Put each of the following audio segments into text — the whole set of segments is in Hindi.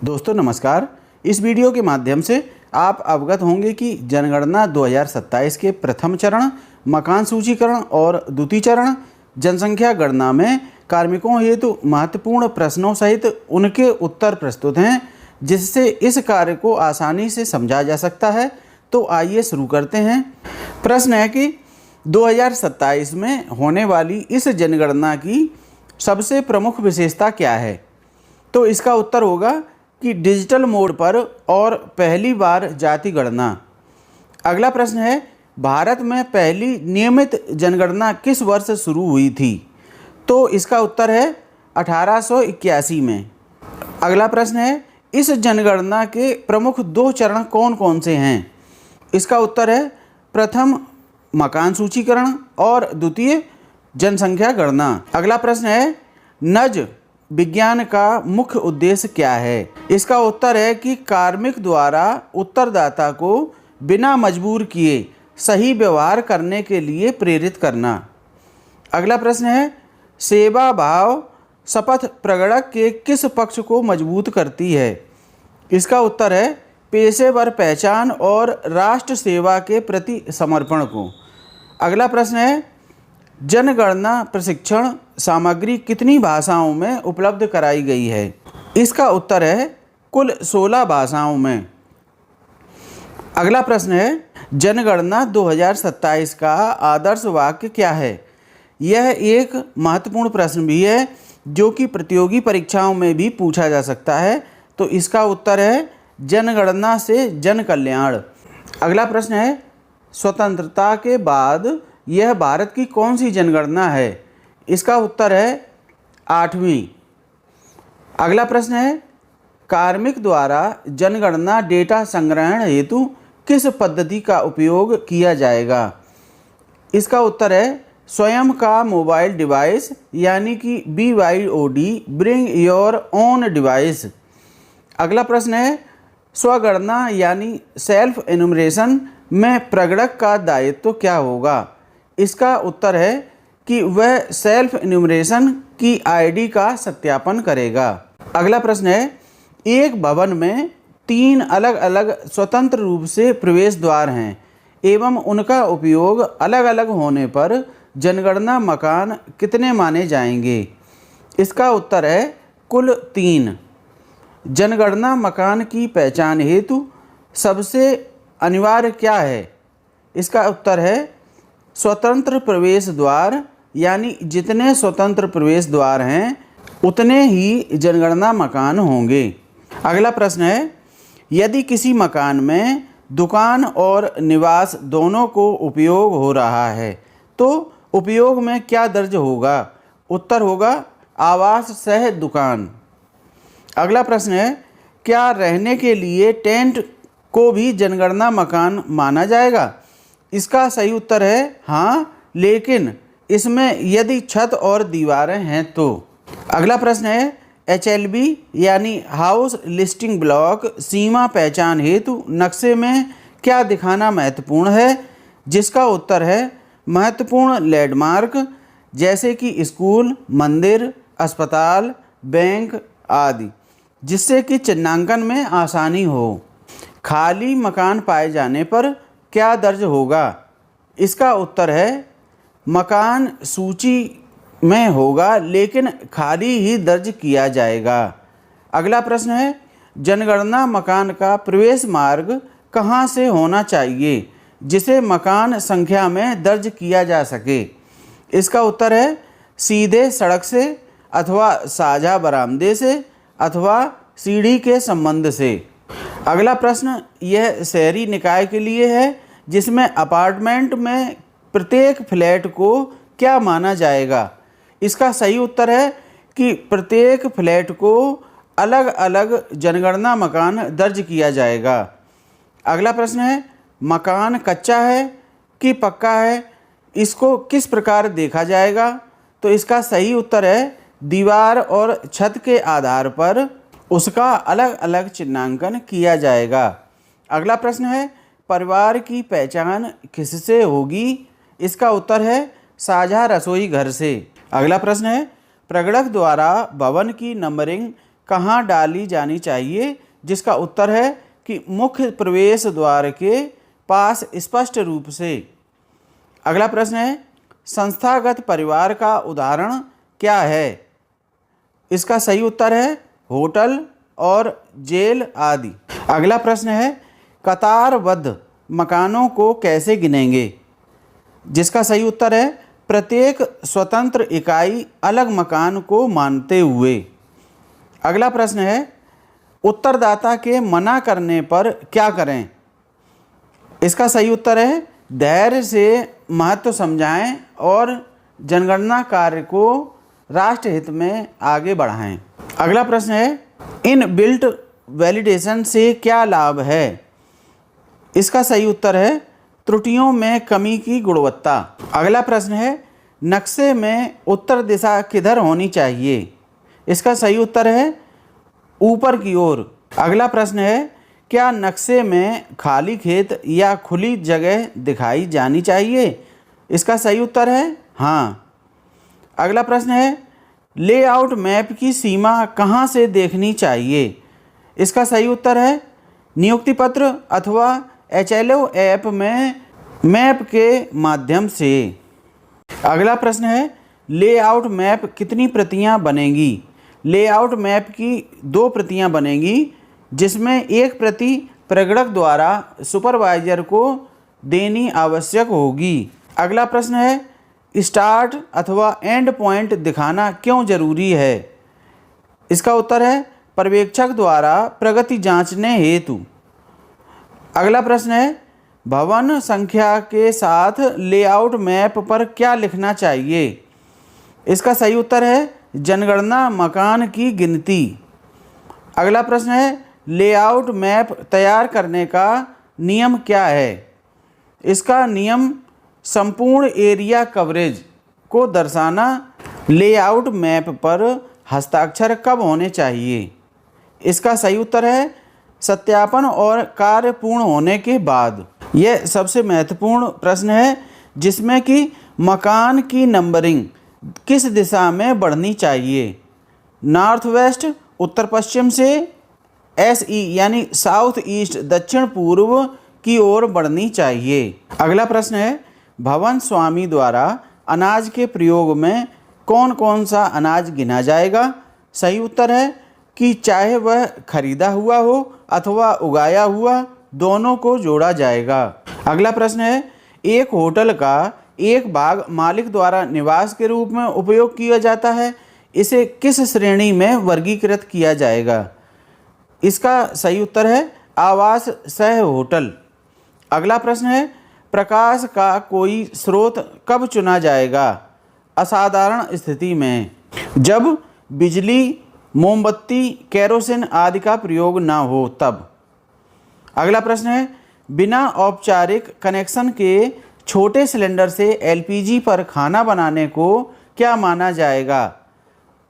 दोस्तों नमस्कार। इस वीडियो के माध्यम से आप अवगत होंगे कि जनगणना 2027 के प्रथम चरण मकान सूचीकरण और द्वितीय चरण जनसंख्या गणना में कार्मिकों हेतु महत्वपूर्ण प्रश्नों सहित उनके उत्तर प्रस्तुत हैं, जिससे इस कार्य को आसानी से समझा जा सकता है। तो आइए शुरू करते हैं। प्रश्न है कि 2027 में होने वाली इस जनगणना की सबसे प्रमुख विशेषता क्या है। तो इसका उत्तर होगा कि डिजिटल मोड पर और पहली बार जाति गणना। अगला प्रश्न है, भारत में पहली नियमित जनगणना किस वर्ष शुरू हुई थी। तो इसका उत्तर है 1881 में। अगला प्रश्न है, इस जनगणना के प्रमुख दो चरण कौन कौन से हैं। इसका उत्तर है प्रथम मकान सूचीकरण और द्वितीय जनसंख्या गणना। अगला प्रश्न है, नज विज्ञान का मुख्य उद्देश्य क्या है। इसका उत्तर है कि कार्मिक द्वारा उत्तरदाता को बिना मजबूर किए सही व्यवहार करने के लिए प्रेरित करना। अगला प्रश्न है, सेवा भाव शपथ प्रगणक के किस पक्ष को मजबूत करती है। इसका उत्तर है पेशेवर पहचान और राष्ट्र सेवा के प्रति समर्पण को। अगला प्रश्न है, जनगणना प्रशिक्षण सामग्री कितनी भाषाओं में उपलब्ध कराई गई है। इसका उत्तर है कुल 16 भाषाओं में। अगला प्रश्न है, जनगणना 2027 का आदर्श वाक्य क्या है। यह एक महत्वपूर्ण प्रश्न भी है जो कि प्रतियोगी परीक्षाओं में भी पूछा जा सकता है। तो इसका उत्तर है जनगणना से जन कल्याण। अगला प्रश्न है, स्वतंत्रता के बाद यह भारत की कौन सी जनगणना है। इसका उत्तर है 8वीं। अगला प्रश्न है, कार्मिक द्वारा जनगणना डेटा संग्रहण हेतु किस पद्धति का उपयोग किया जाएगा। इसका उत्तर है स्वयं का मोबाइल डिवाइस यानी कि BYOD, bring your own device. अगला प्रश्न है, स्वगणना यानी सेल्फ एनुमरेशन में प्रगणक का दायित्व क्या होगा। इसका उत्तर है कि वह सेल्फ एन्यूमरेशन की ID का सत्यापन करेगा। अगला प्रश्न है, एक भवन में 3 अलग अलग स्वतंत्र रूप से प्रवेश द्वार हैं एवं उनका उपयोग अलग अलग होने पर जनगणना मकान कितने माने जाएंगे। इसका उत्तर है कुल 3। जनगणना मकान की पहचान हेतु सबसे अनिवार्य क्या है। इसका उत्तर है स्वतंत्र प्रवेश द्वार, यानी जितने स्वतंत्र प्रवेश द्वार हैं उतने ही जनगणना मकान होंगे। अगला प्रश्न है, यदि किसी मकान में दुकान और निवास दोनों को उपयोग हो रहा है तो उपयोग में क्या दर्ज होगा। उत्तर होगा आवास सह दुकान। अगला प्रश्न है, क्या रहने के लिए टेंट को भी जनगणना मकान माना जाएगा। इसका सही उत्तर है हाँ, लेकिन इसमें यदि छत और दीवारें हैं तो। अगला प्रश्न है, HLB यानी हाउस लिस्टिंग ब्लॉक सीमा पहचान हेतु नक्शे में क्या दिखाना महत्वपूर्ण है। जिसका उत्तर है महत्वपूर्ण लैंडमार्क जैसे कि स्कूल, मंदिर, अस्पताल, बैंक आदि, जिससे कि चिन्हांकन में आसानी हो। खाली मकान पाए जाने पर क्या दर्ज होगा। इसका उत्तर है मकान सूची में होगा लेकिन खाली ही दर्ज किया जाएगा। अगला प्रश्न है, जनगणना मकान का प्रवेश मार्ग कहाँ से होना चाहिए जिसे मकान संख्या में दर्ज किया जा सके। इसका उत्तर है सीधे सड़क से अथवा साझा बरामदे से अथवा सीढ़ी के संबंध से। अगला प्रश्न यह शहरी निकाय के लिए है जिसमें अपार्टमेंट में प्रत्येक फ्लैट को क्या माना जाएगा। इसका सही उत्तर है कि प्रत्येक फ्लैट को अलग अलग जनगणना मकान दर्ज किया जाएगा। अगला प्रश्न है, मकान कच्चा है कि पक्का है, इसको किस प्रकार देखा जाएगा। तो इसका सही उत्तर है दीवार और छत के आधार पर उसका अलग अलग चिन्हांकन किया जाएगा। अगला प्रश्न है, परिवार की पहचान किससे होगी। इसका उत्तर है साझा रसोई घर से। अगला प्रश्न है, प्रगणक द्वारा भवन की नंबरिंग कहाँ डाली जानी चाहिए? जिसका उत्तर है कि मुख्य प्रवेश द्वार के पास स्पष्ट रूप से। अगला प्रश्न है, संस्थागत परिवार का उदाहरण क्या है? इसका सही उत्तर है होटल और जेल आदि। अगला प्रश्न है, कतारबद्ध मकानों को कैसे गिनेंगे? जिसका सही उत्तर है प्रत्येक स्वतंत्र इकाई अलग मकान को मानते हुए। अगला प्रश्न है, उत्तरदाता के मना करने पर क्या करें? इसका सही उत्तर है धैर्य से महत्व समझाएं और जनगणना कार्य को राष्ट्र हित में आगे बढ़ाएं। अगला प्रश्न है, इन बिल्ट वैलिडेशन से क्या लाभ है? इसका सही उत्तर है त्रुटियों में कमी की गुणवत्ता। अगला प्रश्न है, नक्शे में उत्तर दिशा किधर होनी चाहिए? इसका सही उत्तर है ऊपर की ओर। अगला प्रश्न है, क्या नक्शे में खाली खेत या खुली जगह दिखाई जानी चाहिए? इसका सही उत्तर है हाँ। अगला प्रश्न है, लेआउट मैप की सीमा कहाँ से देखनी चाहिए? इसका सही उत्तर है नियुक्ति पत्र अथवा HLO ऐप में मैप के माध्यम से। अगला प्रश्न है, लेआउट मैप कितनी प्रतियां बनेंगी? लेआउट मैप की 2 प्रतियां बनेंगी, जिसमें एक प्रति प्रगणक द्वारा सुपरवाइजर को देनी आवश्यक होगी। अगला प्रश्न है, स्टार्ट अथवा एंड पॉइंट दिखाना क्यों जरूरी है? इसका उत्तर है पर्यवेक्षक द्वारा प्रगति जांचने हेतु। अगला प्रश्न है, भवन संख्या के साथ लेआउट मैप पर क्या लिखना चाहिए? इसका सही उत्तर है जनगणना मकान की गिनती। अगला प्रश्न है, लेआउट मैप तैयार करने का नियम क्या है? इसका नियम संपूर्ण एरिया कवरेज को दर्शाना। लेआउट मैप पर हस्ताक्षर कब होने चाहिए? इसका सही उत्तर है सत्यापन और कार्य पूर्ण होने के बाद। यह सबसे महत्वपूर्ण प्रश्न है, जिसमें कि मकान की नंबरिंग किस दिशा में बढ़नी चाहिए? नॉर्थ वेस्ट उत्तर पश्चिम से, SE यानी साउथ ईस्ट दक्षिण पूर्व की ओर बढ़नी चाहिए। अगला प्रश्न है, भवन स्वामी द्वारा अनाज के प्रयोग में कौन कौन सा अनाज गिना जाएगा? सही उत्तर है कि चाहे वह खरीदा हुआ हो अथवा उगाया हुआ, दोनों को जोड़ा जाएगा। अगला प्रश्न है, एक होटल का एक भाग मालिक द्वारा निवास के रूप में उपयोग किया जाता है, इसे किस श्रेणी में वर्गीकृत किया जाएगा? इसका सही उत्तर है आवास सह होटल। अगला प्रश्न है, प्रकाश का कोई स्रोत कब चुना जाएगा? असाधारण स्थिति में, जब बिजली, मोमबत्ती, केरोसिन आदि का प्रयोग ना हो तब। अगला प्रश्न है, बिना औपचारिक कनेक्शन के छोटे सिलेंडर से LPG पर खाना बनाने को क्या माना जाएगा?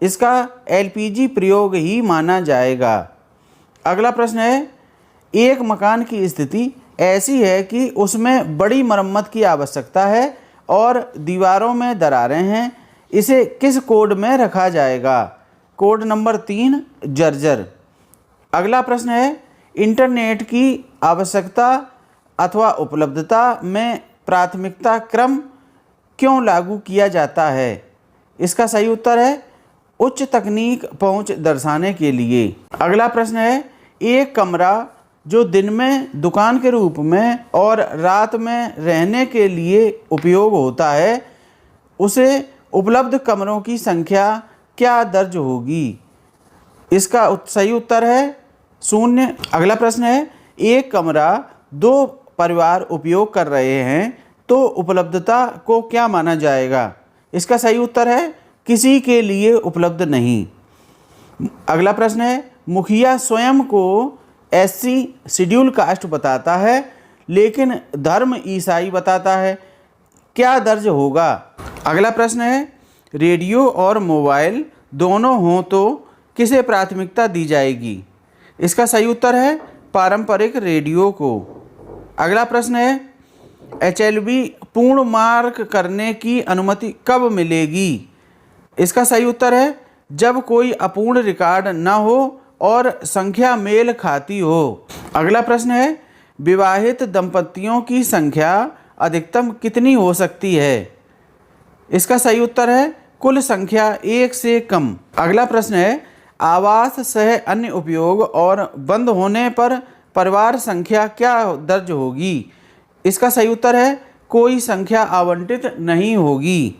इसका LPG प्रयोग ही माना जाएगा। अगला प्रश्न है, एक मकान की स्थिति ऐसी है कि उसमें बड़ी मरम्मत की आवश्यकता है और दीवारों में दरारें हैं, इसे किस कोड में रखा जाएगा? कोड नंबर 3 जर्जर। अगला प्रश्न है, इंटरनेट की आवश्यकता अथवा उपलब्धता में प्राथमिकता क्रम क्यों लागू किया जाता है? इसका सही उत्तर है उच्च तकनीक पहुंच दर्शाने के लिए। अगला प्रश्न है, एक कमरा जो दिन में दुकान के रूप में और रात में रहने के लिए उपयोग होता है, उसे उपलब्ध कमरों की संख्या क्या दर्ज होगी? इसका सही उत्तर है 0। अगला प्रश्न है, एक कमरा 2 परिवार उपयोग कर रहे हैं तो उपलब्धता को क्या माना जाएगा? इसका सही उत्तर है किसी के लिए उपलब्ध नहीं। अगला प्रश्न है, मुखिया स्वयं को SC शेड्यूल कास्ट बताता है लेकिन धर्म ईसाई बताता है, क्या दर्ज होगा? अगला प्रश्न है, रेडियो और मोबाइल दोनों हों तो किसे प्राथमिकता दी जाएगी? इसका सही उत्तर है पारंपरिक रेडियो को। अगला प्रश्न है, HLB पूर्ण मार्क करने की अनुमति कब मिलेगी? इसका सही उत्तर है जब कोई अपूर्ण रिकॉर्ड न हो और संख्या मेल खाती हो। अगला प्रश्न है, विवाहित दंपतियों की संख्या अधिकतम कितनी हो सकती है? इसका सही उत्तर है कुल संख्या 1 से कम। अगला प्रश्न है, आवास सह अन्य उपयोग और बंद होने पर परिवार संख्या क्या दर्ज होगी? इसका सही उत्तर है कोई संख्या आवंटित नहीं होगी।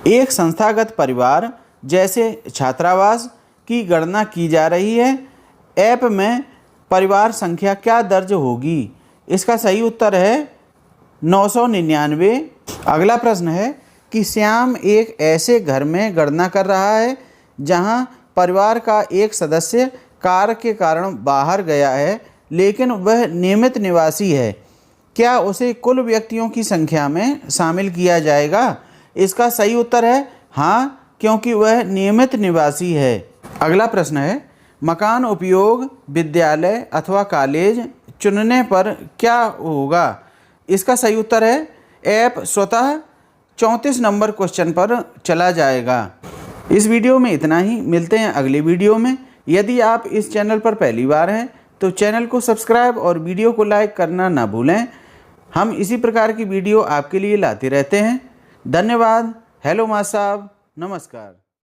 एक संस्थागत परिवार जैसे छात्रावास की गणना की जा रही है। ऐप में परिवार संख्या क्या दर्ज होगी? इसका सही उत्तर है 999। अगला प्रश्न है कि श्याम एक ऐसे घर में गणना कर रहा है जहां परिवार का एक सदस्य कार्य के कारण बाहर गया है लेकिन वह नियमित निवासी है। क्या उसे कुल व्यक्तियों की संख्या में शामिल किया जाएगा? इसका सही उत्तर है हाँ, क्योंकि वह नियमित निवासी है। अगला प्रश्न है, मकान उपयोग विद्यालय अथवा कॉलेज चुनने पर क्या होगा? इसका सही उत्तर है ऐप स्वतः 34 नंबर क्वेश्चन पर चला जाएगा। इस वीडियो में इतना ही। मिलते हैं अगले वीडियो में। यदि आप इस चैनल पर पहली बार हैं तो चैनल को सब्सक्राइब और वीडियो को लाइक करना ना भूलें। हम इसी प्रकार की वीडियो आपके लिए लाते रहते हैं। धन्यवाद। हेलो माँ साहब, नमस्कार।